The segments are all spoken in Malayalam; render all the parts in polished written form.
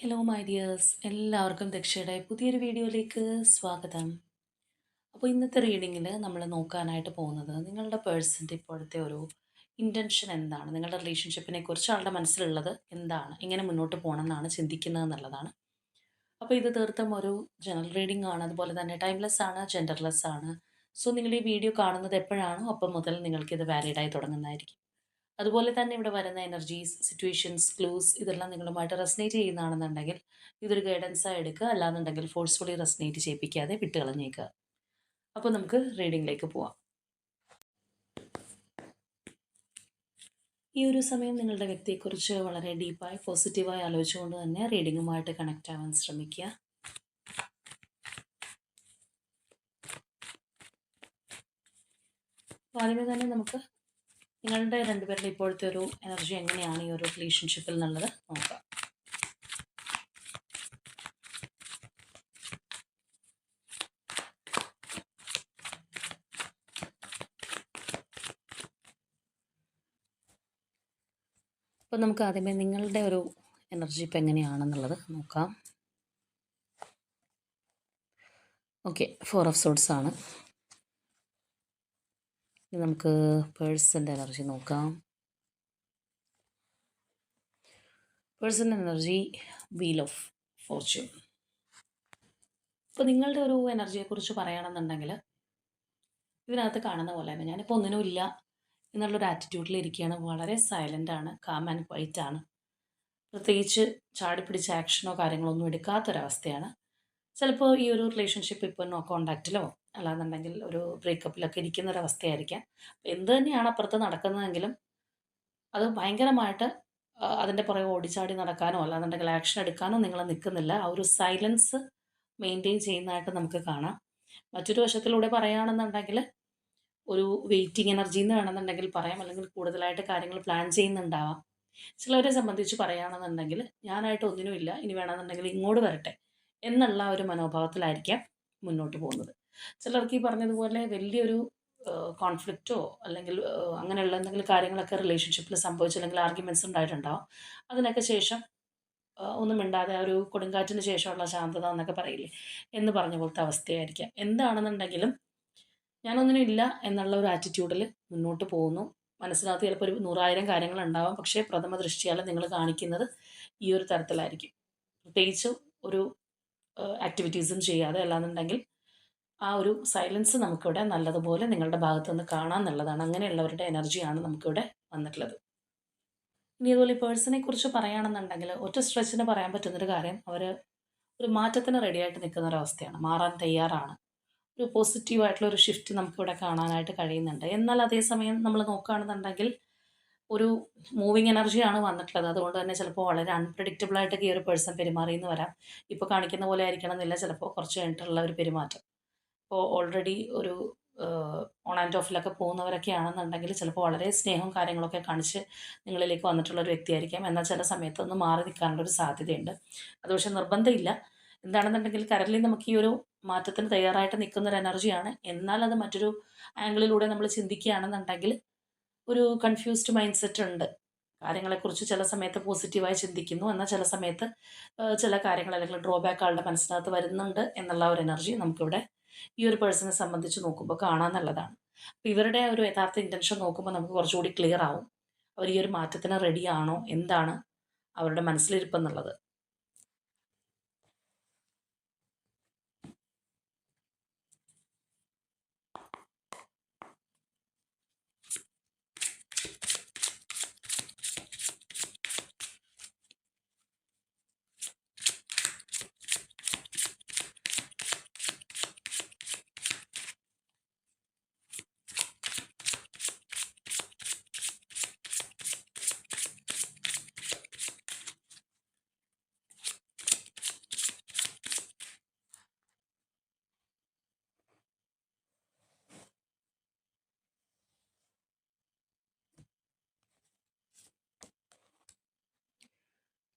ഹലോ മൈ ഡിയേഴ്സ്, എല്ലാവർക്കും ദക്ഷയുടെ പുതിയൊരു വീഡിയോയിലേക്ക് സ്വാഗതം. അപ്പോൾ ഇന്നത്തെ റീഡിങ്ങിൽ നമ്മൾ നോക്കാനായിട്ട് പോകുന്നത് നിങ്ങളുടെ പേഴ്സൻ്റെ ഇപ്പോഴത്തെ ഒരു ഇൻറ്റൻഷൻ എന്താണ്, നിങ്ങളുടെ റിലേഷൻഷിപ്പിനെ കുറിച്ച് ആളുടെ മനസ്സിലുള്ളത് എന്താണ്, എങ്ങനെ മുന്നോട്ട് പോകണം എന്നാണ് ചിന്തിക്കുന്നത് എന്നുള്ളതാണ്. അപ്പോൾ ഇത് തീർത്തും ഒരു ജനറൽ റീഡിംഗ് ആണ്, അതുപോലെ തന്നെ ടൈംലെസ് ആണ്, ജെൻഡർലെസ് ആണ്. സോ നിങ്ങൾ ഈ വീഡിയോ കാണുന്നത് എപ്പോഴാണോ അപ്പം മുതൽ നിങ്ങൾക്കിത് വാലിഡായി തുടങ്ങുന്നതായിരിക്കും. അതുപോലെ തന്നെ ഇവിടെ വരുന്ന എനർജീസ്, സിറ്റുവേഷൻസ്, ക്ലൂസ് ഇതെല്ലാം നിങ്ങളുമായിട്ട് റെസനേറ്റ് ചെയ്യുന്നതാണെന്നുണ്ടെങ്കിൽ ഇതൊരു ഗൈഡൻസായി എടുക്കുക. അല്ലാന്നുണ്ടെങ്കിൽ ഫോഴ്സ്ഫുള്ളി റെസനേറ്റ് ചെയ്യിപ്പിക്കാതെ വിട്ടുകളഞ്ഞേക്കുക. അപ്പോൾ നമുക്ക് റീഡിങ്ങിലേക്ക് പോവാം. ഈ ഒരു സമയം നിങ്ങളുടെ വ്യക്തിയെക്കുറിച്ച് വളരെ ഡീപ്പായി പോസിറ്റീവായി ആലോചിച്ചുകൊണ്ട് തന്നെ റീഡിങ്ങുമായിട്ട് കണക്റ്റ് ആവാൻ ശ്രമിക്കുക. ആദ്യമേ തന്നെ നമുക്ക് നിങ്ങളുടെ രണ്ടുപേരുടെ ഇപ്പോഴത്തെ ഒരു എനർജി എങ്ങനെയാണ് ഈ ഒരു റിലേഷൻഷിപ്പിൽ എന്നുള്ളത് നോക്കാം. അപ്പോൾ നമുക്ക് ആദ്യമേ നിങ്ങളുടെ ഒരു എനർജി ഇപ്പം എങ്ങനെയാണെന്നുള്ളത് നോക്കാം. ഓക്കെ, 4 ഓഫ് സോഡ്സ് ആണ്. ഇനി നമുക്ക് പേഴ്സൻ്റെ എനർജി നോക്കാം. പേഴ്സൻ്റെ എനർജി വീൽ ഓഫ് ഫോർച്യൂൺ. അപ്പോൾ നിങ്ങളുടെ ഒരു എനർജിയെക്കുറിച്ച് പറയുകയാണെന്നുണ്ടെങ്കിൽ ഇതിനകത്ത് കാണുന്ന പോലെ തന്നെ ഞാനിപ്പോൾ ഒന്നിനും ഇല്ല എന്നുള്ളൊരു ആറ്റിറ്റ്യൂഡിൽ ഇരിക്കുകയാണ്. വളരെ സൈലൻ്റാണ്, കാം ആൻഡ് ക്വൈറ്റ് ആണ്. പ്രത്യേകിച്ച് ചാടിപ്പിടിച്ച ആക്ഷനോ കാര്യങ്ങളോ ഒന്നും എടുക്കാത്തൊരവസ്ഥയാണ്. ചിലപ്പോൾ ഈ ഒരു റിലേഷൻഷിപ്പ് ഇപ്പോൾ നോ കോണ്ടാക്റ്റിലോ അല്ലാന്നുണ്ടെങ്കിൽ ഒരു ബ്രേക്കപ്പിലൊക്കെ ഇരിക്കുന്നൊരവസ്ഥയായിരിക്കാം. എന്ത് തന്നെയാണ് അപ്പുറത്ത് നടക്കുന്നതെങ്കിലും അത് ഭയങ്കരമായിട്ട് അതിൻ്റെ പുറകെ ഓടിച്ചാടി നടക്കാനോ അല്ലാന്നുണ്ടെങ്കിൽ ആക്ഷൻ എടുക്കാനോ നിങ്ങൾ നിൽക്കുന്നില്ല. ആ ഒരു സൈലൻസ് മെയിൻറ്റെയിൻ ചെയ്യുന്നതായിട്ട് നമുക്ക് കാണാം. മറ്റൊരു വശത്തിലൂടെ പറയുകയാണെന്നുണ്ടെങ്കിൽ ഒരു വെയിറ്റിംഗ് എനർജി എന്ന് വേണമെന്നുണ്ടെങ്കിൽ പറയാം, അല്ലെങ്കിൽ കൂടുതലായിട്ട് കാര്യങ്ങൾ പ്ലാൻ ചെയ്യുന്നുണ്ടാവാം. ചിലവരെ സംബന്ധിച്ച് പറയുകയാണെന്നുണ്ടെങ്കിൽ ഞാനായിട്ട് ഒന്നിനുമില്ല, ഇനി വേണമെന്നുണ്ടെങ്കിൽ ഇങ്ങോട്ട് വരട്ടെ എന്നുള്ള ഒരു മനോഭാവത്തിലായിരിക്കാം മുന്നോട്ട് പോകുന്നത്. ചിലർക്ക് ഈ പറഞ്ഞതുപോലെ വലിയൊരു കോൺഫ്ലിക്റ്റോ അല്ലെങ്കിൽ അങ്ങനെയുള്ള എന്തെങ്കിലും കാര്യങ്ങളൊക്കെ റിലേഷൻഷിപ്പിൽ സംഭവിച്ചില്ലെങ്കിൽ ആർഗ്യുമെൻറ്റ്സ് ഉണ്ടായിട്ടുണ്ടാവും. അതിനൊക്കെ ശേഷം ഒന്നും മിണ്ടാതെ ആ ഒരു കൊടുങ്കാറ്റിന് ശേഷമുള്ള ശാന്തത എന്നൊക്കെ പറയില്ലേ, എന്ന് പറഞ്ഞ പോലത്തെ അവസ്ഥയായിരിക്കാം. എന്താണെന്നുണ്ടെങ്കിലും ഞാനൊന്നിനും ഇല്ല എന്നുള്ള ഒരു ആറ്റിറ്റ്യൂഡിൽ മുന്നോട്ട് പോകുന്നു. മനസ്സിനകത്ത് ചിലപ്പോൾ ഒരു 100,000 കാര്യങ്ങളുണ്ടാവാം. പക്ഷേ പ്രഥമ ദൃഷ്ടിയാൽ നിങ്ങൾ കാണിക്കുന്നത് ഈ ഒരു തരത്തിലായിരിക്കും. പ്രത്യേകിച്ച് ഒരു ആക്ടിവിറ്റീസും ചെയ്യാതെ, അല്ലാന്നുണ്ടെങ്കിൽ ആ ഒരു സൈലൻസ് നമുക്കിവിടെ നല്ലതുപോലെ നിങ്ങളുടെ ഭാഗത്തു നിന്ന് കാണാമെന്നുള്ളതാണ്. അങ്ങനെയുള്ളവരുടെ എനർജിയാണ് നമുക്കിവിടെ വന്നിട്ടുള്ളത്. ഇനി അതുപോലെ ഈ പേഴ്സണെ കുറിച്ച് പറയുകയാണെന്നുണ്ടെങ്കിൽ ഒറ്റ സ്ട്രെച്ചിന് പറയാൻ പറ്റുന്നൊരു കാര്യം, അവർ ഒരു മാറ്റത്തിന് റെഡിയായിട്ട് നിൽക്കുന്ന ഒരവസ്ഥയാണ്. മാറാൻ തയ്യാറാണ്. ഒരു പോസിറ്റീവായിട്ടുള്ള ഒരു ഷിഫ്റ്റ് നമുക്കിവിടെ കാണാനായിട്ട് കഴിയുന്നുണ്ട്. എന്നാൽ അതേസമയം നമ്മൾ നോക്കുകയാണെന്നുണ്ടെങ്കിൽ ഒരു മൂവിങ് എനർജിയാണ് വന്നിട്ടുള്ളത്. അതുകൊണ്ട് തന്നെ ചിലപ്പോൾ വളരെ അൺപ്രഡിക്റ്റബിൾ ആയിട്ടൊക്കെ ഈ ഒരു പേഴ്സൺ പെരുമാറിയെന്ന് വരാം. ഇപ്പോൾ കാണിക്കുന്ന പോലെ ആയിരിക്കണം എന്നില്ല ചിലപ്പോൾ കുറച്ച് കഴിഞ്ഞിട്ടുള്ള ഒരു പെരുമാറ്റം. ഇപ്പോൾ ഓൾറെഡി ഒരു ഓൺ ആൻഡ് ഓഫിലൊക്കെ പോകുന്നവരൊക്കെ ആണെന്നുണ്ടെങ്കിൽ ചിലപ്പോൾ വളരെ സ്നേഹവും കാര്യങ്ങളൊക്കെ കാണിച്ച് നിങ്ങളിലേക്ക് വന്നിട്ടുള്ള ഒരു വ്യക്തിയായിരിക്കാം. എന്നാൽ ചില സമയത്തൊന്ന് മാറി നിൽക്കാനുള്ളൊരു സാധ്യതയുണ്ട്. അത് പക്ഷേ നിർബന്ധമില്ല. എന്താണെന്നുണ്ടെങ്കിൽ കറൻറ്റ്ലി നമുക്ക് ഈ ഒരു മാറ്റത്തിന് തയ്യാറായിട്ട് നിൽക്കുന്ന ഒരു എനർജിയാണ്. എന്നാൽ അത് മറ്റൊരു ആംഗിളിലൂടെ നമ്മൾ ചിന്തിക്കുകയാണെന്നുണ്ടെങ്കിൽ ഒരു കൺഫ്യൂസ്ഡ് മൈൻഡ് സെറ്റ് ഉണ്ട്. കാര്യങ്ങളെക്കുറിച്ച് ചില സമയത്ത് പോസിറ്റീവായി ചിന്തിക്കുന്നു, എന്നാൽ ചില സമയത്ത് ചില കാര്യങ്ങൾ അല്ലെങ്കിൽ ഡ്രോബാക്ക് ആളുടെ മനസ്സിനകത്ത് വരുന്നുണ്ട് എന്നുള്ള ഒരു എനർജി നമുക്കിവിടെ ഈ ഒരു പേഴ്സണെ സംബന്ധിച്ച് നോക്കുമ്പോൾ കാണാമെന്നുള്ളതാണ്. അപ്പോൾ ഇവരുടെ ഒരു യഥാർത്ഥ ഇൻറ്റൻഷൻ നോക്കുമ്പോൾ നമുക്ക് കുറച്ചുകൂടി ക്ലിയർ ആവും. അവർ ഈ ഒരു മാറ്റത്തിന് റെഡിയാണോ, എന്താണ് അവരുടെ മനസ്സിലിരിപ്പെന്നുള്ളത്.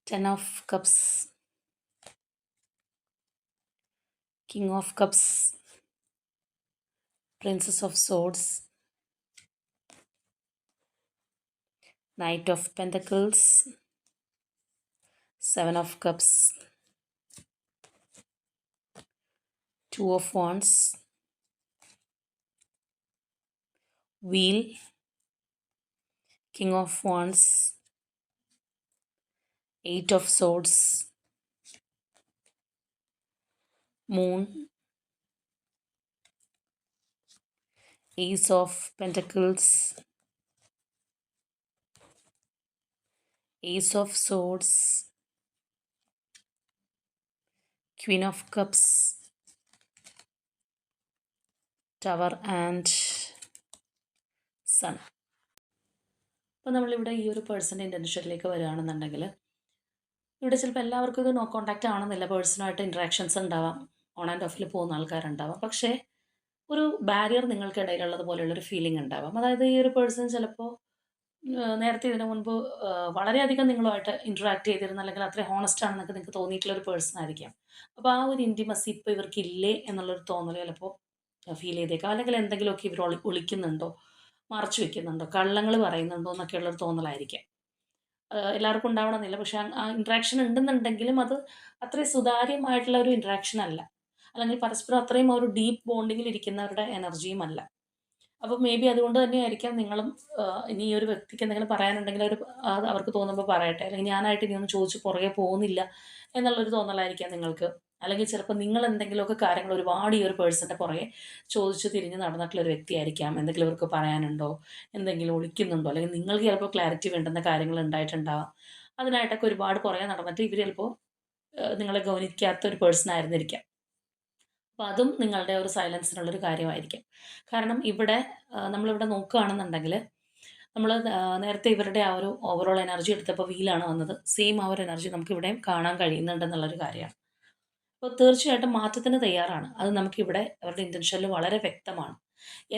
10 of cups, king of cups, princess of swords, knight of pentacles, Seven of Cups, Two of Wands, Wheel, King of Wands, Eight of Swords, Moon, Ace of Pentacles, Ace of Swords, Queen of Cups, Tower and Sun. അപ്പോൾ നമ്മളിവിടെ ഈ ഒരു പേഴ്സൻ്റെ ഇൻറ്റൻഷനിലേക്ക് വരികയാണെന്നുണ്ടെങ്കിൽ ഇവിടെ ചിലപ്പോൾ എല്ലാവർക്കും ഇത് നോ കോൺടാക്റ്റ് ആണെന്നില്ല, പേഴ്സണായിട്ട് ഇൻട്രാക്ഷൻസ് ഉണ്ടാവാം, ഓൺ ആൻഡ് ഓഫിൽ പോകുന്ന ആൾക്കാരുണ്ടാവാം. പക്ഷേ ഒരു ബാരിയർ നിങ്ങൾക്കിടയിലുള്ളത് പോലെയുള്ളൊരു ഫീലിംഗ് ഉണ്ടാവാം. അതായത് ഈ ഒരു പേഴ്സൺ ചിലപ്പോൾ നേരത്തെ ഇതിനു മുൻപ് വളരെയധികം നിങ്ങളുമായിട്ട് ഇൻട്രാക്ട് ചെയ്തിരുന്ന, അല്ലെങ്കിൽ അത്രയും ഹോണസ്റ്റ് ആണെന്നൊക്കെ നിങ്ങൾക്ക് തോന്നിയിട്ടുള്ള ഒരു പേഴ്സൺ ആയിരിക്കാം. അപ്പോൾ ആ ഒരു ഇൻറ്റിമസി ഇപ്പോൾ ഇവർക്കില്ലേ എന്നുള്ളൊരു തോന്നൽ ചിലപ്പോൾ ഫീൽ ചെയ്തേക്കാം. അല്ലെങ്കിൽ എന്തെങ്കിലുമൊക്കെ ഇവർ ഒളിക്കുന്നുണ്ടോ, മറച്ചു വെക്കുന്നുണ്ടോ, കള്ളങ്ങൾ പറയുന്നുണ്ടോ എന്നൊക്കെയുള്ളൊരു തോന്നലായിരിക്കാം. എല്ലാവർക്കും ഉണ്ടാവണമെന്നില്ല, പക്ഷേ ആ ഇൻട്രാക്ഷൻ ഉണ്ടെന്നുണ്ടെങ്കിലും അത് അത്രയും സുതാര്യമായിട്ടുള്ള ഒരു ഇൻട്രാക്ഷൻ അല്ല, അല്ലെങ്കിൽ പരസ്പരം അത്രയും ഒരു ഡീപ്പ് ബോണ്ടിങ്ങിൽ ഇരിക്കുന്നവരുടെ എനർജിയും അല്ല. അപ്പോൾ മേ ബി അതുകൊണ്ട് തന്നെയായിരിക്കാം നിങ്ങളും ഇനി ഈ ഒരു വ്യക്തിക്ക് എന്തെങ്കിലും പറയാനുണ്ടെങ്കിൽ അവർക്ക് തോന്നുമ്പോൾ പറയട്ടെ, അല്ലെങ്കിൽ ഞാനായിട്ട് ഇനിയൊന്നും ചോദിച്ച് പുറകെ പോകുന്നില്ല എന്നുള്ളൊരു തോന്നലായിരിക്കാം നിങ്ങൾക്ക്. അല്ലെങ്കിൽ ചിലപ്പോൾ നിങ്ങൾ എന്തെങ്കിലുമൊക്കെ കാര്യങ്ങൾ ഒരുപാട് ഈ ഒരു പേഴ്സൻ്റെ പുറകെ ചോദിച്ച് തിരിഞ്ഞ് നടന്നിട്ടുള്ളൊരു വ്യക്തിയായിരിക്കാം. എന്തെങ്കിലും ഇവർക്ക് പറയാനുണ്ടോ, എന്തെങ്കിലും ഒളിക്കുന്നുണ്ടോ, അല്ലെങ്കിൽ നിങ്ങൾക്ക് ചിലപ്പോൾ ക്ലാരിറ്റി വേണ്ടുന്ന കാര്യങ്ങൾ ഉണ്ടായിട്ടുണ്ടാവാം. അതിനായിട്ടൊക്കെ ഒരുപാട് പുറകെ നടന്നിട്ട് ഇവർ ചിലപ്പോൾ നിങ്ങളെ ഗൗനിക്കാത്ത ഒരു പേഴ്സൺ ആയിരുന്നിരിക്കാം. അപ്പോൾ അതും നിങ്ങളുടെ ഒരു സൈലൻസിനുള്ളൊരു കാര്യമായിരിക്കും. കാരണം ഇവിടെ നമ്മളിവിടെ നോക്കുകയാണെന്നുണ്ടെങ്കിൽ നമ്മൾ നേരത്തെ ഇവരുടെ ആ ഒരു ഓവറോൾ എനർജി എടുത്തപ്പോൾ വീലാണ് വന്നത്. സെയിം ആ ഒരു എനർജി നമുക്കിവിടെയും കാണാൻ കഴിയുന്നുണ്ടെന്നുള്ളൊരു കാര്യമാണ്. അപ്പോൾ തീർച്ചയായിട്ടും മാറ്റത്തിന് തയ്യാറാണ്. അത് നമുക്കിവിടെ അവരുടെ ഇൻറ്റൻഷനിൽ വളരെ വ്യക്തമാണ്.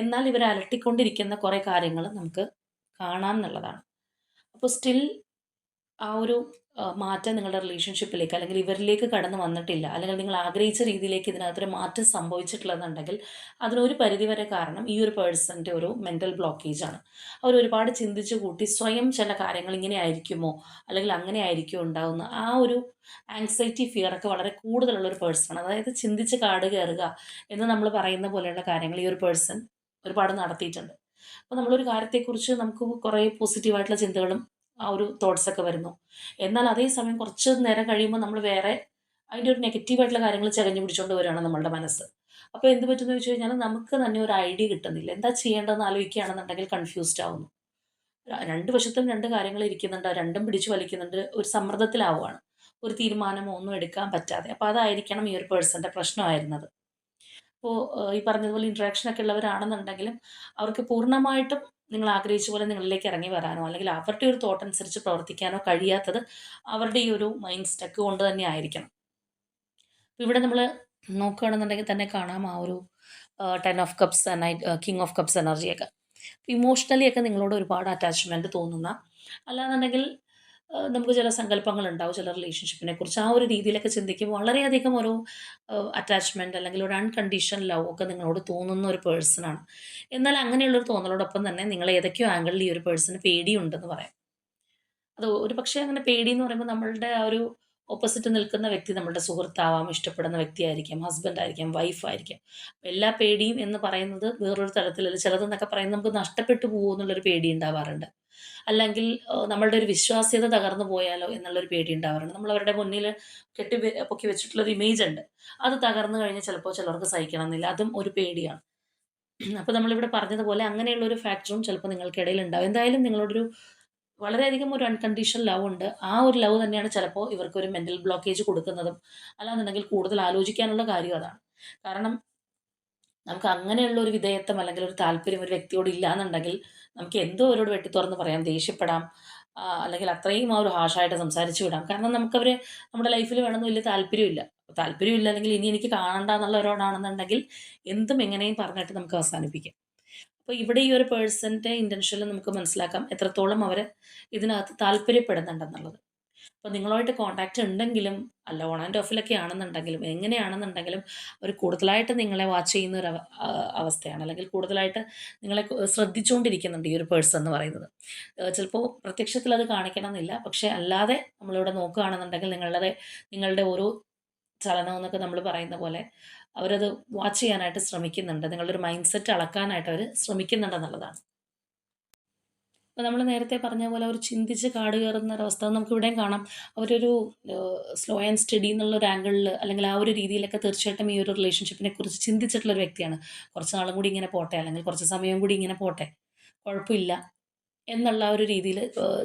എന്നാൽ ഇവർ അലട്ടിക്കൊണ്ടിരിക്കുന്ന കുറേ കാര്യങ്ങൾ നമുക്ക് കാണാം എന്നുള്ളതാണ്. അപ്പോൾ സ്റ്റിൽ ആ ഒരു മാറ്റം നിങ്ങളുടെ റിലേഷൻഷിപ്പിലേക്ക് അല്ലെങ്കിൽ ഇവരിലേക്ക് കടന്നു വന്നിട്ടില്ല, അല്ലെങ്കിൽ നിങ്ങൾ ആഗ്രഹിച്ച രീതിയിലേക്ക് ഇതിനകത്തൊരു മാറ്റം സംഭവിച്ചിട്ടില്ലെന്നുണ്ടെങ്കിൽ അതിനൊരു പരിധിവരെ കാരണം ഈ ഒരു പേഴ്സൻ്റെ ഒരു മെൻ്റൽ ബ്ലോക്കേജാണ്. അവർ ഒരുപാട് ചിന്തിച്ച് കൂട്ടി സ്വയം ചില കാര്യങ്ങൾ ഇങ്ങനെ ആയിരിക്കുമോ, അല്ലെങ്കിൽ അങ്ങനെ ആയിരിക്കുമോ ഉണ്ടാകുന്ന ആ ഒരു ആങ്സൈറ്റി, ഫിയറൊക്കെ വളരെ കൂടുതലുള്ളൊരു പേഴ്സണാണ്. അതായത് ചിന്തിച്ച് കാട് കയറുക എന്ന് നമ്മൾ പറയുന്ന പോലെയുള്ള കാര്യങ്ങൾ ഈ ഒരു പേഴ്സൺ ഒരുപാട് നടത്തിയിട്ടുണ്ട്. അപ്പോൾ നമ്മളൊരു കാര്യത്തെക്കുറിച്ച് നമുക്ക് കുറേ പോസിറ്റീവായിട്ടുള്ള ചിന്തകളും ആ ഒരു തോട്ട്സൊക്കെ വരുന്നു. എന്നാൽ അതേസമയം കുറച്ച് നേരം കഴിയുമ്പോൾ നമ്മൾ വേറെ അതിൻ്റെ ഒരു നെഗറ്റീവായിട്ടുള്ള കാര്യങ്ങൾ ചകഞ്ഞു പിടിച്ചുകൊണ്ട് വരികയാണ് നമ്മളുടെ മനസ്സ്. അപ്പോൾ എന്ത് പറ്റുമെന്ന് ചോദിച്ചു കഴിഞ്ഞാൽ നമുക്ക് തന്നെ ഒരു ഐഡിയ കിട്ടുന്നില്ല. എന്താ ചെയ്യേണ്ടതെന്ന് ആലോചിക്കുകയാണെന്നുണ്ടെങ്കിൽ കൺഫ്യൂസ്ഡ് ആവുന്നു. രണ്ട് വശത്തും രണ്ട് കാര്യങ്ങൾ ഇരിക്കുന്നുണ്ട്, രണ്ടും പിടിച്ചു വലിക്കുന്നുണ്ട്, ഒരു സമ്മർദ്ദത്തിലാവുകയാണ്, ഒരു തീരുമാനമോ ഒന്നും എടുക്കാൻ പറ്റാതെ. അപ്പോൾ അതായിരിക്കണം ഈ ഒരു പേഴ്സൻ്റെ പ്രശ്നമായിരുന്നത്. അപ്പോൾ ഈ പറഞ്ഞതുപോലെ ഇൻട്രാക്ഷനൊക്കെ ഉള്ളവരാണെന്നുണ്ടെങ്കിലും അവർക്ക് പൂർണ്ണമായിട്ടും നിങ്ങൾ ആഗ്രഹിച്ച പോലെ നിങ്ങളിലേക്ക് ഇറങ്ങി വരാനോ, അല്ലെങ്കിൽ അവരുടെ ഒരു തോട്ട് അനുസരിച്ച് പ്രവർത്തിക്കാനോ കഴിയാത്തത് അവരുടെ ഈ ഒരു മൈൻഡ് സ്റ്റക്ക് കൊണ്ട് തന്നെ ആയിരിക്കണം. ഇവിടെ നമ്മൾ നോക്കുകയാണെന്നുണ്ടെങ്കിൽ തന്നെ കാണാം ആ ഒരു 10 of cups, king of cups എനർജിയൊക്കെ. ഇമോഷണലി ഒക്കെ നിങ്ങളോട് ഒരുപാട് അറ്റാച്ച്മെൻറ്റ് തോന്നുന്ന, അല്ലാന്നുണ്ടെങ്കിൽ നമുക്ക് ചില സങ്കല്പങ്ങളുണ്ടാവും ചില റിലേഷൻഷിപ്പിനെ കുറിച്ച്. ആ ഒരു രീതിയിലൊക്കെ ചിന്തിക്കുമ്പോൾ വളരെയധികം ഒരു അറ്റാച്ച്മെൻറ്റ് അല്ലെങ്കിൽ ഒരു അൺകണ്ടീഷണൽ ലവ് ഒക്കെ നിങ്ങളോട് തോന്നുന്ന ഒരു പേഴ്സണാണ്. എന്നാൽ അങ്ങനെയുള്ളൊരു തോന്നലോടൊപ്പം തന്നെ നിങ്ങൾ ഏതൊക്കെയോ ആംഗിളിൽ ഈ ഒരു പേഴ്സണ് പേടിയുണ്ടെന്ന് പറയാം. അത് ഒരു പക്ഷേ അങ്ങനെ പേടി എന്ന് പറയുമ്പോൾ നമ്മളുടെ ആ ഒരു ഓപ്പോസിറ്റ് നിൽക്കുന്ന വ്യക്തി നമ്മളുടെ സുഹൃത്താവാം, ഇഷ്ടപ്പെടുന്ന വ്യക്തിയായിരിക്കാം, ഹസ്ബൻഡായിരിക്കാം, വൈഫായിരിക്കാം. എല്ലാ പേടിയും എന്ന് പറയുന്നത് വേറൊരു തലത്തിലല്ല. ചിലതെന്നൊക്കെ പറയുന്നത് നമുക്ക് നഷ്ടപ്പെട്ടു പോകുമോ എന്നുള്ളൊരു പേടി ഉണ്ടാവാറുണ്ട്. അല്ലെങ്കിൽ നമ്മളുടെ ഒരു വിശ്വാസ്യത തകർന്നു പോയാലോ എന്നുള്ളൊരു പേടി ഉണ്ടാവാറുണ്ട്. നമ്മളവരുടെ മുന്നിൽ പൊക്കി വെച്ചിട്ടുള്ളൊരു ഇമേജ് ഉണ്ട്. അത് തകർന്നു കഴിഞ്ഞാൽ ചിലപ്പോൾ ചിലർക്ക് സഹിക്കണമെന്നില്ല. അതും ഒരു പേടിയാണ്. അപ്പോൾ നമ്മളിവിടെ പറഞ്ഞതുപോലെ അങ്ങനെയുള്ളൊരു ഫാക്ടറും ചിലപ്പോൾ നിങ്ങൾക്കിടയിൽ ഉണ്ടാവും. എന്തായാലും നിങ്ങളോടൊരു വളരെയധികം ഒരു അൺകണ്ടീഷണൽ ലവ് ഉണ്ട്. ആ ഒരു ലവ് തന്നെയാണ് ചിലപ്പോൾ ഇവർക്കൊരു മെൻ്റൽ ബ്ലോക്കേജ് കൊടുക്കുന്നതും. അല്ലാന്നുണ്ടെങ്കിൽ കൂടുതൽ ആലോചിക്കാനുള്ള കാര്യം അതാണ്. കാരണം നമുക്ക് അങ്ങനെയുള്ള ഒരു വിധേയത്വം അല്ലെങ്കിൽ ഒരു താല്പര്യം ഒരു വ്യക്തിയോട് ഇല്ലാന്നുണ്ടെങ്കിൽ നമുക്ക് എന്തോ അവരോട് വെട്ടിത്തുറന്ന് പറയാം, ദേഷ്യപ്പെടാം, അല്ലെങ്കിൽ അത്രയും ആ ഒരു ഹാർഷായിട്ട് സംസാരിച്ച് വിടാം. കാരണം നമുക്കവരെ നമ്മുടെ ലൈഫിൽ വേണമെന്ന് വലിയ താല്പര്യമില്ല. താല്പര്യമില്ല അല്ലെങ്കിൽ ഇനി എനിക്ക് കാണണ്ട എന്നുള്ളവരോടാണെന്നുണ്ടെങ്കിൽ എന്തും എങ്ങനെയും പറഞ്ഞിട്ട് നമുക്ക് അവസാനിപ്പിക്കാം. അപ്പോൾ ഇവിടെ ഈ ഒരു പേഴ്സൻ്റെ ഇൻറ്റൻഷനിൽ നമുക്ക് മനസ്സിലാക്കാം എത്രത്തോളം അവർ ഇതിനകത്ത് താല്പര്യപ്പെടുന്നുണ്ടെന്നുള്ളത്. അപ്പോൾ നിങ്ങളുമായിട്ട് കോൺടാക്റ്റ് ഉണ്ടെങ്കിലും അല്ല ഓൺ ആൻഡ് ഓഫിലൊക്കെ ആണെന്നുണ്ടെങ്കിലും എങ്ങനെയാണെന്നുണ്ടെങ്കിലും അവർ കൂടുതലായിട്ട് നിങ്ങളെ വാച്ച് ചെയ്യുന്ന ഒരു അവസ്ഥയാണ്, അല്ലെങ്കിൽ കൂടുതലായിട്ട് നിങ്ങളെ ശ്രദ്ധിച്ചുകൊണ്ടിരിക്കുന്നുണ്ട് ഈ ഒരു പേഴ്സൺ എന്ന് പറയുന്നത്. ചിലപ്പോൾ പ്രത്യക്ഷത്തിൽ അത് കാണിക്കണമെന്നില്ല, പക്ഷേ അല്ലാതെ നമ്മളിവിടെ നോക്കുകയാണെന്നുണ്ടെങ്കിൽ നിങ്ങളുടെ ഓരോ ചലനം എന്നൊക്കെ നമ്മൾ പറയുന്ന പോലെ അവരത് വാച്ച് ചെയ്യാനായിട്ട് ശ്രമിക്കുന്നുണ്ട്, നിങ്ങളുടെ ഒരു മൈൻഡ് സെറ്റ് അളക്കാനായിട്ട് അവർ ശ്രമിക്കുന്നുണ്ടെന്നുള്ളതാണ്. ഇപ്പോൾ നമ്മൾ നേരത്തെ പറഞ്ഞ പോലെ അവർ ചിന്തിച്ച് കാട് കയറുന്ന ഒരവസ്ഥ നമുക്ക് ഇവിടെയും കാണാം. അവരൊരു സ്ലോ ആൻഡ് സ്റ്റഡി എന്നുള്ള ഒരു ആംഗിളിൽ അല്ലെങ്കിൽ ആ ഒരു രീതിയിലൊക്കെ തീർച്ചയായിട്ടും ഈ ഒരു റിലേഷൻഷിപ്പിനെ കുറിച്ച് ചിന്തിച്ചിട്ടുള്ള ഒരു വ്യക്തിയാണ്. കുറച്ച് നാളും കൂടി ഇങ്ങനെ പോട്ടെ, അല്ലെങ്കിൽ കുറച്ച് സമയം കൂടി ഇങ്ങനെ പോട്ടെ, കുഴപ്പമില്ല എന്നുള്ള ഒരു രീതിയിൽ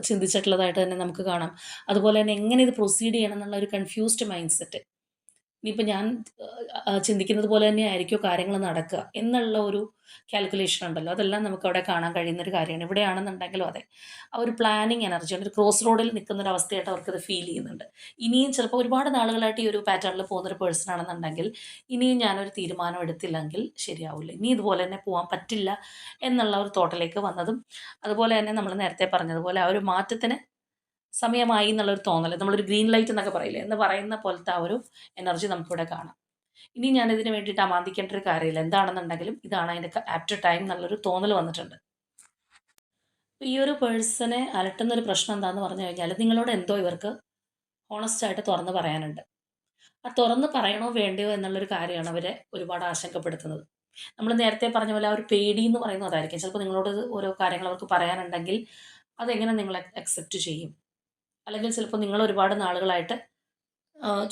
ചിന്തിച്ചിട്ടുള്ളതായിട്ട് തന്നെ നമുക്ക് കാണാം. അതുപോലെ തന്നെ എങ്ങനെ ഇത് പ്രൊസീഡ് ചെയ്യണം എന്നുള്ള ഒരു കൺഫ്യൂസ്ഡ് മൈൻഡ് സെറ്റ്. ഇനിയിപ്പോൾ ഞാൻ ചിന്തിക്കുന്നത് പോലെ തന്നെ ആയിരിക്കുമോ കാര്യങ്ങൾ നടക്കുക എന്നുള്ള ഒരു കാൽക്കുലേഷൻ ഉണ്ടല്ലോ, അതെല്ലാം നമുക്കവിടെ കാണാൻ കഴിയുന്നൊരു കാര്യമാണ്. ഇവിടെയാണെന്നുണ്ടെങ്കിലും അതെ, ആ ഒരു പ്ലാനിങ് എനർജിയാണ്, ഒരു ക്രോസ് റോഡിൽ നിൽക്കുന്ന ഒരു അവസ്ഥയായിട്ട് അവർക്കത് ഫീൽ ചെയ്യുന്നുണ്ട്. ഇനിയും ചിലപ്പോൾ ഒരുപാട് നാളുകളായിട്ട് ഈ ഒരു പാറ്റേണിൽ പോകുന്നൊരു പേഴ്സൺ ആണെന്നുണ്ടെങ്കിൽ ഇനിയും ഞാനൊരു തീരുമാനം എടുത്തില്ലെങ്കിൽ ശരിയാവില്ല, ഇനി ഇതുപോലെ തന്നെ പോകാൻ പറ്റില്ല എന്നുള്ള ഒരു തോട്ടിലേക്ക് വന്നതും, അതുപോലെ തന്നെ നമ്മൾ നേരത്തെ പറഞ്ഞതുപോലെ ആ ഒരു മാറ്റത്തിന് സമയമായി എന്നുള്ളൊരു തോന്നൽ, നമ്മളൊരു ഗ്രീൻ ലൈറ്റ് എന്നൊക്കെ പറയില്ലേ എന്ന് പറയുന്ന പോലത്തെ ആ ഒരു എനർജി നമുക്കിവിടെ കാണാം. ഇനി ഞാനിതിന് വേണ്ടിയിട്ട് അമാന്തിക്കേണ്ട ഒരു കാര്യമില്ല, എന്താണെന്നുണ്ടെങ്കിലും ഇതാണ് അതിൻ്റെ ആപ്റ്റർ ടൈം എന്നുള്ളൊരു തോന്നൽ വന്നിട്ടുണ്ട്. അപ്പോൾ ഈ ഒരു പേഴ്സണെ അലട്ടുന്നൊരു പ്രശ്നം എന്താണെന്ന് പറഞ്ഞു കഴിഞ്ഞാൽ നിങ്ങളോട് എന്തോ ഇവർക്ക് ഹോണസ്റ്റായിട്ട് തുറന്ന് പറയാനുണ്ട്. ആ തുറന്ന് പറയണോ വേണ്ടയോ എന്നുള്ളൊരു കാര്യമാണ് അവരെ ഒരുപാട് ആശങ്കപ്പെടുത്തുന്നത്. നമ്മൾ നേരത്തെ പറഞ്ഞ പോലെ ആ ഒരു പേടി എന്ന് പറയുന്നത് അതായിരിക്കും. ചിലപ്പോൾ നിങ്ങളോട് ഓരോ കാര്യങ്ങൾ അവർക്ക് പറയാനുണ്ടെങ്കിൽ അതെങ്ങനെ നിങ്ങൾ അക്സെപ്റ്റ് ചെയ്യും, അല്ലെങ്കിൽ ചിലപ്പോൾ നിങ്ങൾ ഒരുപാട് നാളുകളായിട്ട്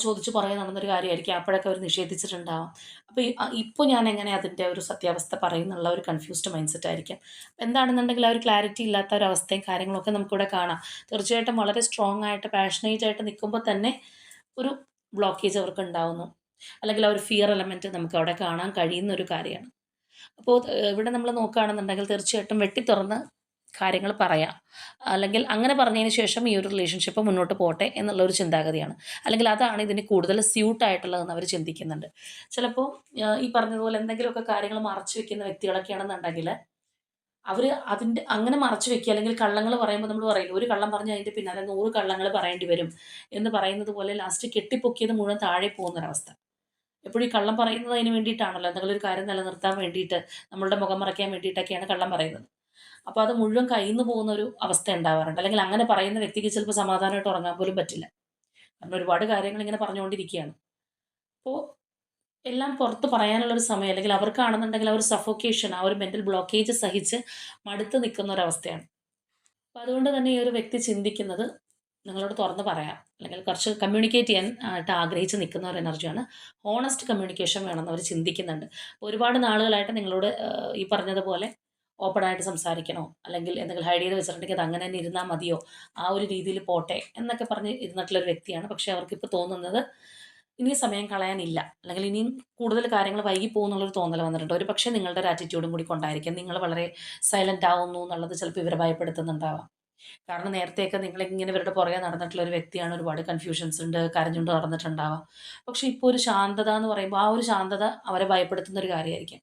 ചോദിച്ച് പുറകെ നടന്നൊരു കാര്യമായിരിക്കും. അപ്പോഴൊക്കെ അവർ നിഷേധിച്ചിട്ടുണ്ടാവാം. അപ്പോൾ ഇപ്പോൾ ഞാൻ എങ്ങനെ അതിൻ്റെ ഒരു സത്യാവസ്ഥ പറയും എന്നുള്ള ഒരു കൺഫ്യൂസ്ഡ് മൈൻഡ് സെറ്റ് ആയിരിക്കും. എന്താണെന്നുണ്ടെങ്കിൽ ആ ഒരു ക്ലാരിറ്റി ഇല്ലാത്ത ഒരവസ്ഥയും കാര്യങ്ങളൊക്കെ നമുക്കിവിടെ കാണാം. തീർച്ചയായിട്ടും വളരെ സ്ട്രോങ് ആയിട്ട് പാഷനേറ്റ് ആയിട്ട് നിൽക്കുമ്പോൾ തന്നെ ഒരു ബ്ലോക്കേജ് അവർക്ക് ഉണ്ടാവുന്നു, അല്ലെങ്കിൽ ആ ഒരു ഫിയർ എലമെൻറ്റ് നമുക്ക് അവിടെ കാണാൻ കഴിയുന്ന ഒരു കാര്യമാണ്. അപ്പോൾ ഇവിടെ നമ്മൾ നോക്കുകയാണെന്നുണ്ടെങ്കിൽ തീർച്ചയായിട്ടും വെട്ടിത്തുറന്ന് കാര്യങ്ങൾ പറയാം, അല്ലെങ്കിൽ അങ്ങനെ പറഞ്ഞതിന് ശേഷം ഈ ഒരു റിലേഷൻഷിപ്പ് മുന്നോട്ട് പോട്ടെ എന്നുള്ള ഒരു ചിന്താഗതിയാണ്, അല്ലെങ്കിൽ അതാണ് ഇതിന് കൂടുതൽ സ്യൂട്ട് ആയിട്ടുള്ളതെന്ന് അവർ ചിന്തിക്കുന്നുണ്ട്. ചിലപ്പോൾ ഈ പറഞ്ഞതുപോലെ എന്തെങ്കിലുമൊക്കെ കാര്യങ്ങൾ മറച്ചു വെക്കുന്ന വ്യക്തികളൊക്കെയാണെന്നുണ്ടെങ്കിൽ അവർ അതിൻ്റെ അങ്ങനെ മറച്ചു വെക്കുക, അല്ലെങ്കിൽ കള്ളങ്ങൾ പറയുമ്പോൾ നമ്മൾ പറയില്ല ഒരു കള്ളം പറഞ്ഞ് അതിൻ്റെ പിന്നാലെ 100 കള്ളങ്ങൾ പറയേണ്ടി വരും എന്ന് പറയുന്നത് പോലെ ലാസ്റ്റ് കെട്ടിപ്പൊക്കിയത് മുഴുവൻ താഴെ പോകുന്നൊരവസ്ഥ. എപ്പോഴും ഈ കള്ളം പറയുന്നത് അതിന് വേണ്ടിയിട്ടാണല്ലോ, എന്തെങ്കിലും ഒരു കാര്യം നിലനിർത്താൻ വേണ്ടിയിട്ട്, നമ്മളുടെ മുഖം മറയ്ക്കാൻ വേണ്ടിയിട്ടൊക്കെയാണ് കള്ളം പറയുന്നത്. അപ്പോൾ അത് മുഴുവൻ കയ്യിൽ നിന്ന് പോകുന്ന ഒരു അവസ്ഥ ഉണ്ടാവാറുണ്ട്, അല്ലെങ്കിൽ അങ്ങനെ പറയുന്ന വ്യക്തിക്ക് ചിലപ്പോൾ സമാധാനമായിട്ട് ഉറങ്ങാൻ പോലും പറ്റില്ല. കാരണം ഒരുപാട് കാര്യങ്ങൾ ഇങ്ങനെ പറഞ്ഞുകൊണ്ടിരിക്കുകയാണ്. അപ്പോൾ എല്ലാം പുറത്ത് പറയാനുള്ളൊരു സമയം, അല്ലെങ്കിൽ അവർക്കാണെന്നുണ്ടെങ്കിൽ ആ ഒരു സഫോക്കേഷൻ, ആ ഒരു മെൻ്റൽ ബ്ലോക്കേജ് സഹിച്ച് മടുത്ത് നിൽക്കുന്ന ഒരവസ്ഥയാണ്. അപ്പോൾ അതുകൊണ്ട് തന്നെ ഈ ഒരു വ്യക്തി ചിന്തിക്കുന്നത് നിങ്ങളോട് തുറന്ന് പറയാം, അല്ലെങ്കിൽ കുറച്ച് കമ്മ്യൂണിക്കേറ്റ് ചെയ്യാൻ ആയിട്ട് ആഗ്രഹിച്ച് നിൽക്കുന്ന ഒരു എനർജിയാണ്. ഹോണസ്റ്റ് കമ്മ്യൂണിക്കേഷൻ വേണമെന്ന് അവർ ചിന്തിക്കുന്നുണ്ട്. ഒരുപാട് നാളുകളായിട്ട് നിങ്ങളോട് ഈ പറഞ്ഞതുപോലെ ഓപ്പണായിട്ട് സംസാരിക്കണോ, അല്ലെങ്കിൽ എന്തെങ്കിലും ഹൈഡ് ചെയ്ത് വെച്ചിട്ടുണ്ടെങ്കിൽ അത് അങ്ങനെ തന്നെ ഇരുന്നാൽ മതിയോ, ആ ഒരു രീതിയിൽ പോട്ടെ എന്നൊക്കെ പറഞ്ഞ് ഇരുന്നിട്ടുള്ളൊരു വ്യക്തിയാണ്. പക്ഷേ അവർക്കിപ്പോൾ തോന്നുന്നത് ഇനി സമയം കളയാനില്ല, അല്ലെങ്കിൽ ഇനിയും കൂടുതൽ കാര്യങ്ങൾ വൈകി പോകുന്നുള്ളൊരു തോന്നൽ വന്നിട്ടുണ്ട്. ഒരു പക്ഷേ നിങ്ങളുടെ ഒരു ആറ്റിറ്റ്യൂഡും കൂടി കൊണ്ടായിരിക്കും നിങ്ങൾ വളരെ സൈലൻ്റ് ആവുന്നു എന്നുള്ളത് ചിലപ്പോൾ ഇവരെ ഭയപ്പെടുത്തുന്നുണ്ടാവാം. കാരണം നേരത്തെയൊക്കെ നിങ്ങളിങ്ങനെ ഇവരുടെ പുറകെ നടന്നിട്ടുള്ള ഒരു വ്യക്തിയാണ്, ഒരുപാട് കൺഫ്യൂഷൻസ് ഉണ്ട്, കരഞ്ഞുകൊണ്ട് നടന്നിട്ടുണ്ടാവാം. പക്ഷേ ഇപ്പോൾ ഒരു ശാന്തത എന്ന് പറയുമ്പോൾ ആ ഒരു ശാന്തത അവരെ ഭയപ്പെടുത്തുന്ന ഒരു കാര്യമായിരിക്കും.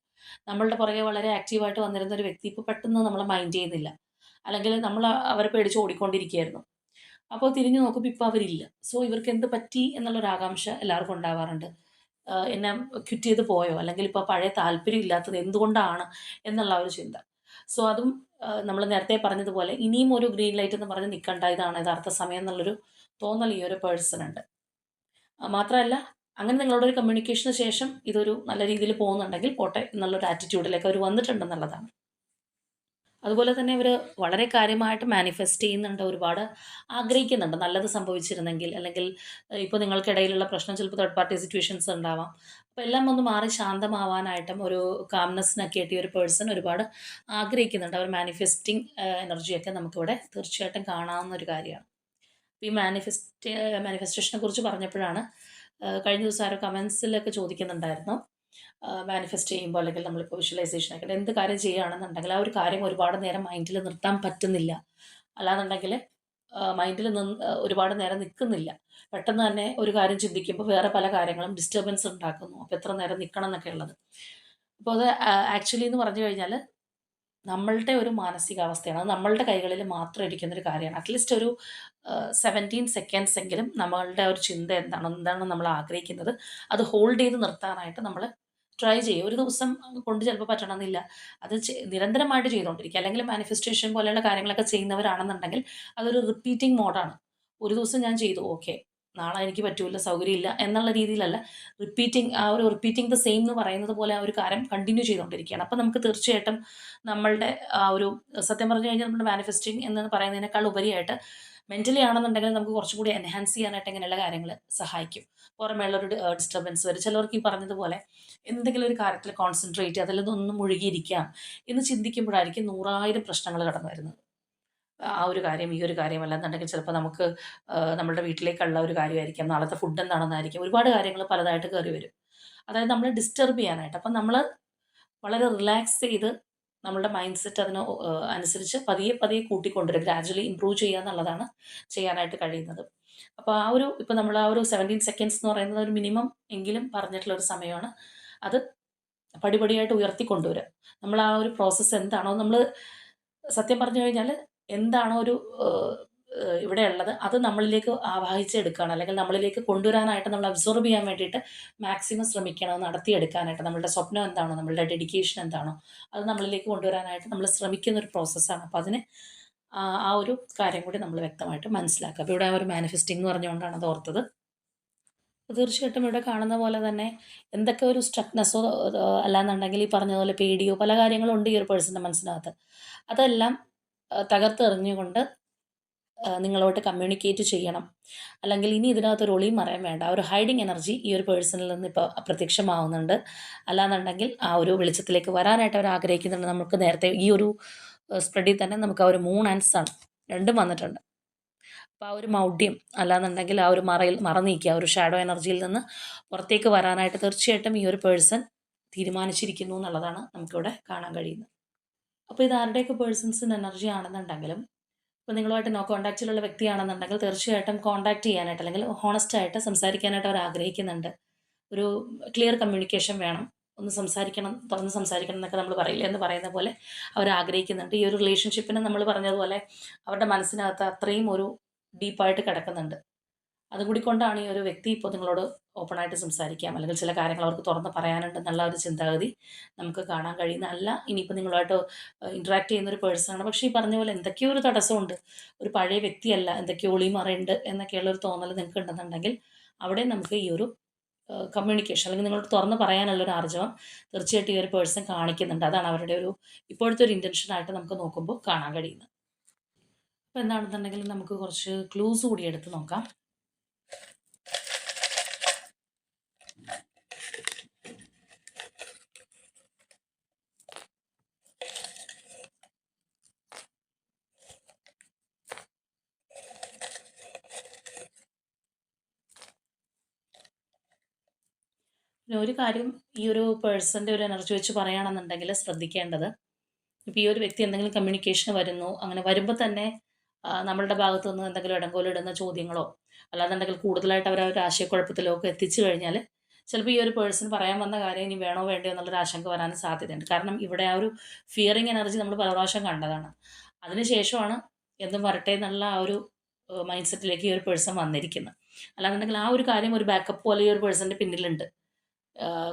നമ്മളുടെ പുറകെ വളരെ ആക്റ്റീവായിട്ട് വന്നിരുന്ന ഒരു വ്യക്തി ഇപ്പോൾ പെട്ടെന്ന് നമ്മളെ മൈൻഡ് ചെയ്യുന്നില്ല, അല്ലെങ്കിൽ നമ്മൾ അവരെ പേടിച്ച് ഓടിക്കൊണ്ടിരിക്കുകയായിരുന്നു. അപ്പോൾ തിരിഞ്ഞു നോക്കുമ്പോൾ ഇപ്പോൾ അവരില്ല. സോ ഇവർക്ക് എന്ത് പറ്റി എന്നുള്ളൊരു ആകാംക്ഷ എല്ലാവർക്കും ഉണ്ടാവാറുണ്ട്. എന്നെ ക്വിറ്റ് ചെയ്ത് പോയോ, അല്ലെങ്കിൽ ഇപ്പോൾ പഴയ താല്പര്യം ഇല്ലാത്തത് എന്തുകൊണ്ടാണ് എന്നുള്ള ആ ഒരു ചിന്ത. സോ അതും നമ്മൾ നേരത്തെ പറഞ്ഞതുപോലെ ഇനിയും ഒരു ഗ്രീൻ ലൈറ്റ് എന്ന് പറഞ്ഞ് നിൽക്കണ്ട, ഇതാണ് യഥാർത്ഥ സമയം എന്നുള്ളൊരു തോന്നൽ ഈ ഒരു പേഴ്സണുണ്ട്. മാത്രമല്ല, അങ്ങനെ നിങ്ങളുടെ ഒരു കമ്മ്യൂണിക്കേഷന് ശേഷം ഇതൊരു നല്ല രീതിയിൽ പോകുന്നുണ്ടെങ്കിൽ പോട്ടെ എന്നുള്ളൊരു ആറ്റിറ്റ്യൂഡിലേക്ക് അവർ വന്നിട്ടുണ്ടെന്നുള്ളതാണ്. അതുപോലെ തന്നെ അവർ വളരെ കാര്യമായിട്ട് മാനിഫെസ്റ്റ് ചെയ്യുന്നുണ്ട്, ഒരുപാട് ആഗ്രഹിക്കുന്നുണ്ട് നല്ലത് സംഭവിച്ചിരുന്നെങ്കിൽ, അല്ലെങ്കിൽ ഇപ്പോൾ നിങ്ങൾക്കിടയിലുള്ള പ്രശ്നം ചിലപ്പോൾ തേർഡ് പാർട്ടി സിറ്റുവേഷൻസ് ഉണ്ടാവാം. അപ്പോൾ എല്ലാം ഒന്ന് മാറി ശാന്തമാവാനായിട്ടും ഒരു കാംനെസ്സിനൊക്കെ ആയിട്ട് ഈ ഒരു പേഴ്സൺ ഒരുപാട് ആഗ്രഹിക്കുന്നുണ്ട്. അവർ മാനിഫെസ്റ്റിംഗ് എനർജിയൊക്കെ നമുക്കിവിടെ തീർച്ചയായിട്ടും കാണാവുന്ന ഒരു കാര്യമാണ്. ഈ മാനിഫെസ്റ്റേഷനെ കുറിച്ച് പറഞ്ഞപ്പോഴാണ് കഴിഞ്ഞ ദിവസം ആരോ കമൻസിലൊക്കെ ചോദിക്കുന്നുണ്ടായിരുന്നു, മാനിഫെസ്റ്റ് ചെയ്യുമ്പോൾ അല്ലെങ്കിൽ നമ്മളിപ്പോൾ വിഷ്വലൈസേഷനൊക്കെ എന്ത് കാര്യം ചെയ്യുകയാണെന്നുണ്ടെങ്കിൽ ആ ഒരു കാര്യം ഒരുപാട് നേരം മൈൻഡിൽ നിർത്താൻ പറ്റുന്നില്ല, അല്ലാന്നുണ്ടെങ്കിൽ മൈൻഡിൽ ഒരുപാട് നേരം നിൽക്കുന്നില്ല. പെട്ടെന്ന് തന്നെ ഒരു കാര്യം ചിന്തിക്കുമ്പോൾ വേറെ പല കാര്യങ്ങളും ഡിസ്റ്റർബൻസ് ഉണ്ടാക്കുന്നു. അപ്പോൾ എത്ര നേരം നിൽക്കണം എന്നൊക്കെ ഉള്ളത്. അപ്പോൾ അത് ആക്ച്വലി എന്ന് പറഞ്ഞു കഴിഞ്ഞാൽ നമ്മളുടെ ഒരു മാനസികാവസ്ഥയാണ്. അത് നമ്മളുടെ കൈകളിൽ മാത്രം ഇരിക്കുന്നൊരു കാര്യമാണ്. അറ്റ്‌ലീസ്റ്റ് ഒരു 17 സെക്കൻഡ്സ് എങ്കിലും നമ്മളുടെ ഒരു ചിന്ത എന്താണോ, എന്താണോ നമ്മൾ ആഗ്രഹിക്കുന്നത്, അത് ഹോൾഡ് ചെയ്ത് നിർത്താനായിട്ട് നമ്മൾ ട്രൈ ചെയ്യും. ഒരു ദിവസം കൊണ്ട് ചിലപ്പോൾ പറ്റണമെന്നില്ല. അത് നിരന്തരമായിട്ട് ചെയ്തുകൊണ്ടിരിക്കുക. അല്ലെങ്കിൽ മാനിഫെസ്റ്റേഷൻ പോലെയുള്ള കാര്യങ്ങളൊക്കെ ചെയ്യുന്നവരാണെന്നുണ്ടെങ്കിൽ അതൊരു റിപ്പീറ്റിംഗ് മോഡാണ്. ഒരു ദിവസം ഞാൻ ചെയ്തു, ഓക്കെ. നാളെ എനിക്ക് പറ്റൂല, സൗകര്യമില്ല എന്നുള്ള രീതിയിലല്ല. റിപ്പീറ്റിംഗ് ദ സെയിം എന്ന് പറയുന്നത് പോലെ ആ ഒരു കാര്യം കണ്ടിന്യൂ ചെയ്തുകൊണ്ടിരിക്കുകയാണ്. അപ്പോൾ നമുക്ക് തീർച്ചയായിട്ടും നമ്മളുടെ ആ ഒരു, സത്യം പറഞ്ഞു കഴിഞ്ഞാൽ നമ്മുടെ മാനിഫെസ്റ്റിംഗ് എന്ന് പറയുന്നതിനേക്കാൾ ഉപരിയായിട്ട് മെന്റലി ആണെന്നുണ്ടെങ്കിൽ നമുക്ക് കുറച്ചും കൂടി എൻഹാൻസ് ചെയ്യാനായിട്ട് ഇങ്ങനെയുള്ള കാര്യങ്ങൾ സഹായിക്കും. പുറമേയുള്ളൊരു ഡിസ്റ്റർബൻസ് വരും. ചിലവർക്ക് ഈ പറഞ്ഞതുപോലെ എന്തെങ്കിലും ഒരു കാര്യത്തിൽ കോൺസെൻട്രേറ്റ്, അതിൽ നിന്നൊന്ന് മുഴുകിയിരിക്കാം എന്ന് ചിന്തിക്കുമ്പോഴായിരിക്കും 100,000 പ്രശ്നങ്ങൾ കടന്നു വരുന്നത്. ആ ഒരു കാര്യം, ഈ ഒരു കാര്യം, അല്ലാന്നുണ്ടെങ്കിൽ ചിലപ്പോൾ നമുക്ക് നമ്മുടെ വീട്ടിലേക്കുള്ള ഒരു കാര്യമായിരിക്കാം, നാളത്തെ ഫുഡ് എന്താണെന്നായിരിക്കും, ഒരുപാട് കാര്യങ്ങൾ പലതായിട്ട് കയറി വരും. അതായത് നമ്മളെ ഡിസ്റ്റർബ് ചെയ്യാനായിട്ട്. അപ്പം നമ്മൾ വളരെ റിലാക്സ് ചെയ്ത് നമ്മളുടെ മൈൻഡ് സെറ്റ് അതിന് അനുസരിച്ച് പതിയെ പതിയെ കൂട്ടിക്കൊണ്ടുവരും. ഗ്രാജ്വലി ഇംപ്രൂവ് ചെയ്യുക എന്നുള്ളതാണ് ചെയ്യാനായിട്ട് കഴിയുന്നത്. അപ്പോൾ ആ ഒരു, ഇപ്പോൾ നമ്മൾ ആ ഒരു 17 സെക്കൻഡ്സ് എന്ന് പറയുന്നത് ഒരു മിനിമം എങ്കിലും പറഞ്ഞിട്ടുള്ള ഒരു സമയമാണ്. അത് പടിപടിയായിട്ട് ഉയർത്തിക്കൊണ്ടുവരിക. നമ്മൾ ആ ഒരു പ്രോസസ്സ് എന്താണോ, നമ്മൾ സത്യം പറഞ്ഞു കഴിഞ്ഞാൽ എന്താണോ ഒരു ഇവിടെ ഉള്ളത്, അത് നമ്മളിലേക്ക് ആവാഹിച്ചെടുക്കുകയാണ്, അല്ലെങ്കിൽ നമ്മളിലേക്ക് കൊണ്ടുവരാനായിട്ട്, നമ്മൾ അബ്സോർബ് ചെയ്യാൻ വേണ്ടിയിട്ട് മാക്സിമം ശ്രമിക്കണം, നടത്തിയെടുക്കാനായിട്ട്. നമ്മളുടെ സ്വപ്നം എന്താണോ, നമ്മളുടെ ഡെഡിക്കേഷൻ എന്താണോ, അത് നമ്മളിലേക്ക് കൊണ്ടുവരാനായിട്ട് നമ്മൾ ശ്രമിക്കുന്ന ഒരു പ്രോസസ്സാണ്. അപ്പോൾ അതിന് ആ ഒരു കാര്യം കൂടി നമ്മൾ വ്യക്തമായിട്ട് മനസ്സിലാക്കുക. അപ്പോൾ ഇവിടെ ആ ഒരു മാനിഫെസ്റ്റിംഗ് എന്ന് പറഞ്ഞുകൊണ്ടാണ് അത് ഓർത്തത്. തീർച്ചയായിട്ടും ഇവിടെ കാണുന്ന പോലെ തന്നെ എന്തൊക്കെ ഒരു സ്ട്രക്നെസ്സോ അല്ലാന്നുണ്ടെങ്കിൽ ഈ പറഞ്ഞതുപോലെ പേടിയോ പല കാര്യങ്ങളും ഉണ്ട് ഈ ഒരു പേഴ്സൻ്റെ മനസ്സിനകത്ത്. അതെല്ലാം തകർത്തെറിഞ്ഞുകൊണ്ട് നിങ്ങളോട്ട് കമ്മ്യൂണിക്കേറ്റ് ചെയ്യണം. അല്ലെങ്കിൽ ഇനി ഇതിനകത്തൊരു ഒളിയും മറയും വേണ്ട. ആ ഒരു ഹൈഡിങ് എനർജി ഈ ഒരു പേഴ്സണിൽ നിന്ന് ഇപ്പോൾ അപ്രത്യക്ഷമാവുന്നുണ്ട്. അല്ലാന്നുണ്ടെങ്കിൽ ആ ഒരു വെളിച്ചത്തിലേക്ക് വരാനായിട്ട് അവർ ആഗ്രഹിക്കുന്നുണ്ട്. നമുക്ക് നേരത്തെ ഈ ഒരു സ്പ്രെഡിൽ തന്നെ നമുക്ക് ആ ഒരു മൂൺ ആൻഡ് സൺ രണ്ടും വന്നിട്ടുണ്ട്. അപ്പോൾ ആ ഒരു മൗഢ്യം, അല്ലാന്നുണ്ടെങ്കിൽ ആ ഒരു മറ നീക്കി ആ ഒരു ഷാഡോ എനർജിയിൽ നിന്ന് പുറത്തേക്ക് വരാനായിട്ട് തീർച്ചയായിട്ടും ഈ ഒരു പേഴ്സൺ തീരുമാനിച്ചിരിക്കുന്നു എന്നുള്ളതാണ് നമുക്കിവിടെ കാണാൻ കഴിയുന്നത്. അപ്പോൾ ഇത് ആരുടെയൊക്കെ പേഴ്സൺസിന് എനർജി ആണെന്നുണ്ടെങ്കിലും, ഇപ്പോൾ നിങ്ങളുമായിട്ട് നോ കോൺടാക്റ്റിലുള്ള വ്യക്തിയാണെന്നുണ്ടെങ്കിൽ തീർച്ചയായിട്ടും കോൺടാക്റ്റ് ചെയ്യാനായിട്ട്, അല്ലെങ്കിൽ ഹോണസ്റ്റായിട്ട് സംസാരിക്കാനായിട്ട് അവർ ആഗ്രഹിക്കുന്നുണ്ട്. ഒരു ക്ലിയർ കമ്മ്യൂണിക്കേഷൻ വേണം. ഒന്ന് സംസാരിക്കണം, തുറന്ന് സംസാരിക്കണം എന്നൊക്കെ നമ്മൾ പറയില്ലേ, എന്ന് പറയുന്ന പോലെ അവർ ആഗ്രഹിക്കുന്നുണ്ട്. ഈ ഒരു റിലേഷൻഷിപ്പിന് നമ്മൾ പറഞ്ഞതുപോലെ അവരുടെ മനസ്സിനകത്ത് അത്രയും ഒരു ഡീപ്പായിട്ട് കിടക്കുന്നുണ്ട്. അതുകൂടി കൊണ്ടാണ് ഈ ഒരു വ്യക്തി ഇപ്പോൾ നിങ്ങളോട് ഓപ്പണായിട്ട് സംസാരിക്കാം, അല്ലെങ്കിൽ ചില കാര്യങ്ങൾ അവർക്ക് തുറന്ന് പറയാനുണ്ടെന്നുള്ള ഒരു ചിന്താഗതി നമുക്ക് കാണാൻ കഴിയുന്ന. അല്ല, ഇനിയിപ്പോൾ നിങ്ങളുമായിട്ട് ഇൻറ്ററാക്ട് ചെയ്യുന്ന ഒരു പേഴ്സണാണ്, പക്ഷേ ഈ പറഞ്ഞ പോലെ എന്തൊക്കെയോ ഒരു തടസ്സമുണ്ട്, ഒരു പഴയ വ്യക്തിയല്ല, എന്തൊക്കെയോ ഒളിയും മറയുണ്ട് എന്നൊക്കെയുള്ളൊരു തോന്നൽ നിങ്ങൾക്ക് ഉണ്ടെന്നുണ്ടെങ്കിൽ, അവിടെ നമുക്ക് ഈ ഒരു കമ്മ്യൂണിക്കേഷൻ, അല്ലെങ്കിൽ നിങ്ങളോട് തുറന്ന് പറയാനുള്ളൊരു ആർജവം തീർച്ചയായിട്ടും ഈ ഒരു പേഴ്സൺ കാണിക്കുന്നുണ്ട്. അതാണ് അവരുടെ ഒരു ഇപ്പോഴത്തെ ഒരു ഇൻറ്റൻഷനായിട്ട് നമുക്ക് നോക്കുമ്പോൾ കാണാൻ കഴിയുന്നത്. അപ്പോൾ എന്താണെന്നുണ്ടെങ്കിൽ നമുക്ക് കുറച്ച് ക്ലൂസ് കൂടി എടുത്ത് നോക്കാം. പിന്നെ ഒരു കാര്യം ഈ ഒരു പേഴ്സൻ്റെ ഒരു എനർജി വെച്ച് പറയുകയാണെന്നുണ്ടെങ്കിൽ ശ്രദ്ധിക്കേണ്ടത്, ഇപ്പോൾ ഈ ഒരു വ്യക്തി എന്തെങ്കിലും കമ്മ്യൂണിക്കേഷന് വരുന്നു, അങ്ങനെ വരുമ്പോൾ തന്നെ നമ്മളുടെ ഭാഗത്തു നിന്ന് എന്തെങ്കിലും ഇടങ്കോലിടുന്ന ചോദ്യങ്ങളോ, അല്ലാന്നുണ്ടെങ്കിൽ കൂടുതലായിട്ട് അവർ ആ ഒരു ആശയക്കുഴപ്പത്തിലോ ഒക്കെ എത്തിച്ചു കഴിഞ്ഞാൽ, ചിലപ്പോൾ ഈ ഒരു പേഴ്സൺ പറയാൻ വന്ന കാര്യം ഇനി വേണോ വേണ്ടയോ എന്നുള്ളൊരു ആശങ്ക വരാനും സാധ്യതയുണ്ട്. കാരണം ഇവിടെ ആ ഒരു ഫിയറിങ് എനർജി നമ്മൾ പല പ്രാവശ്യം കണ്ടതാണ്. അതിനുശേഷമാണ് എന്തും വരട്ടെ എന്നുള്ള ആ ഒരു മൈൻഡ് സെറ്റിലേക്ക് ഈ ഒരു പേഴ്സൺ വന്നിരിക്കുന്നത്. അല്ലാന്നുണ്ടെങ്കിൽ ആ ഒരു കാര്യം ഒരു ബാക്കപ്പ് പോലെ ഈ ഒരു പേഴ്സൻ്റെ പിന്നിലുണ്ട്.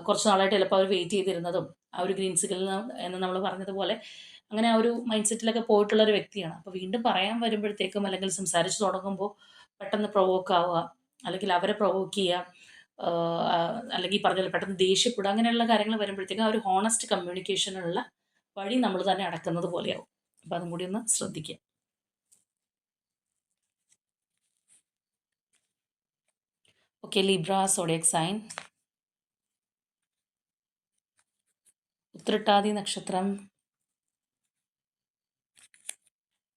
കുറച്ച് നാളായിട്ട് ചിലപ്പോൾ അവർ വെയിറ്റ് ചെയ്തിരുന്നതും, ആ ഒരു ഗ്രീൻ സിഗ്നൽ എന്ന് നമ്മൾ പറഞ്ഞതുപോലെ, അങ്ങനെ ആ ഒരു മൈൻഡ് സെറ്റിലൊക്കെ പോയിട്ടുള്ള ഒരു വ്യക്തിയാണ്. അപ്പോൾ വീണ്ടും പറയാൻ വരുമ്പോഴത്തേക്കും, അല്ലെങ്കിൽ സംസാരിച്ച് തുടങ്ങുമ്പോൾ പെട്ടെന്ന് പ്രൊവോക്ക് ആവുക, അല്ലെങ്കിൽ അവരെ പ്രൊവോക്ക് ചെയ്യുക, അല്ലെങ്കിൽ ഈ പറഞ്ഞ പോലെ പെട്ടെന്ന് ദേഷ്യപ്പെടുക, അങ്ങനെയുള്ള കാര്യങ്ങൾ വരുമ്പോഴത്തേക്കും ആ ഒരു ഹോണസ്റ്റ് കമ്മ്യൂണിക്കേഷനുള്ള വഴി നമ്മൾ തന്നെ അടക്കുന്നത് പോലെയാവും. അപ്പോൾ അതും കൂടി ഒന്ന് ശ്രദ്ധിക്കുക. Okay, Libra zodiac sign. Uthrattathi നക്ഷത്രം,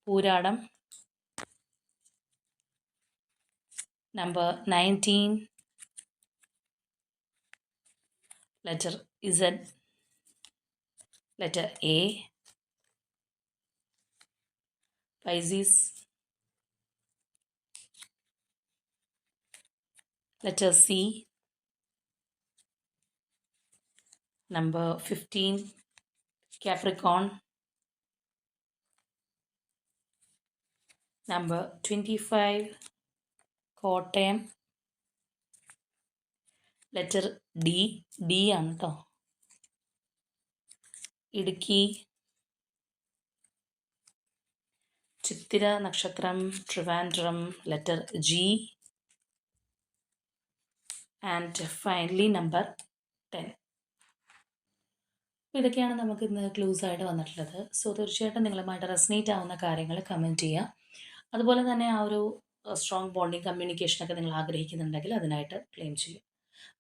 Pooradam, number 19, letter Z, letter A, Pisces, letter C, number 15, Capricorn, number 25 Kottayam. Letter D. D ആണ് കേട്ടോ. ഇടുക്കി. ചിത്തിര നക്ഷത്രം Trivandrum. Letter G. And finally number 10. ഇതൊക്കെയാണ് നമുക്ക് ഇന്ന് ക്ലൂസ് ആയിട്ട് വന്നിട്ടുള്ളത്. സോ തീർച്ചയായിട്ടും നിങ്ങളുമായിട്ട് റെസനേറ്റ് ആവുന്ന കാര്യങ്ങൾ കമൻറ്റ് ചെയ്യുക. അതുപോലെ തന്നെ ആ ഒരു സ്ട്രോങ് ബോണ്ടിങ് കമ്മ്യൂണിക്കേഷനൊക്കെ നിങ്ങൾ ആഗ്രഹിക്കുന്നുണ്ടെങ്കിൽ അതിനായിട്ട് ക്ലെയിം ചെയ്യും.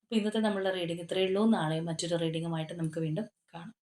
അപ്പോൾ ഇന്നത്തെ നമ്മളുടെ റീഡിംഗ് ഇത്രയേ ഉള്ളൂ. നാളെ മറ്റൊരു റീഡിങ്ങുമായിട്ട് നമുക്ക് വീണ്ടും കാണാം.